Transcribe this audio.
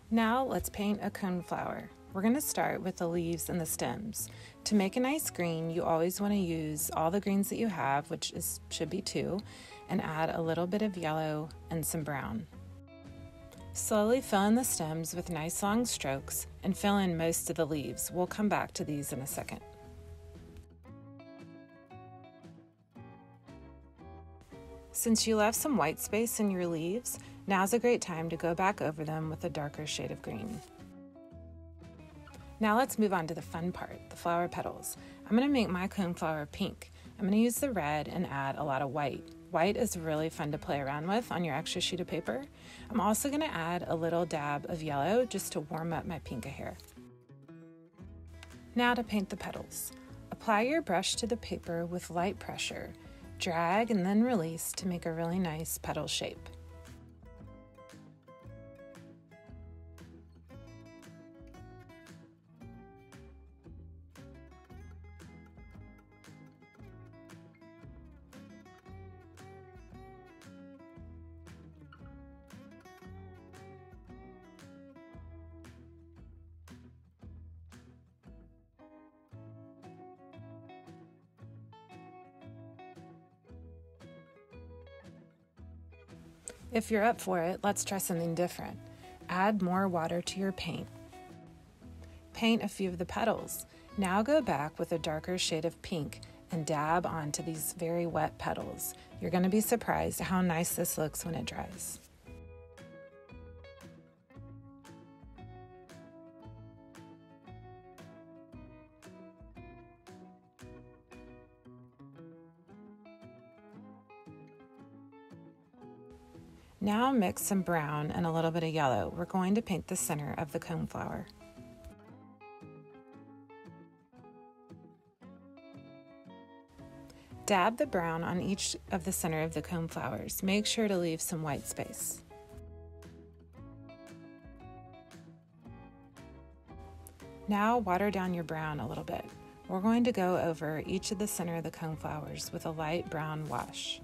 Now let's paint a coneflower. We're going to start with the leaves and the stems. To make a nice green, you always want to use all the greens that you have, which should be 2, and add a little bit of yellow and some brown. Slowly fill in the stems with nice long strokes and fill in most of the leaves. We'll come back to these in a second. Since you left some white space in your leaves, now's a great time to go back over them with a darker shade of green. Now let's move on to the fun part, the flower petals. I'm going to make my coneflower pink. I'm going to use the red and add a lot of white. White is really fun to play around with on your extra sheet of paper. I'm also going to add a little dab of yellow just to warm up my pinka hair. Now to paint the petals. Apply your brush to the paper with light pressure. Drag and then release to make a really nice petal shape. If you're up for it, let's try something different. Add more water to your paint. Paint a few of the petals. Now go back with a darker shade of pink and dab onto these very wet petals. You're going to be surprised how nice this looks when it dries. Now mix some brown and a little bit of yellow. We're going to paint the center of the coneflower. Dab the brown on each of the center of the coneflowers. Make sure to leave some white space. Now water down your brown a little bit. We're going to go over each of the center of the coneflowers with a light brown wash.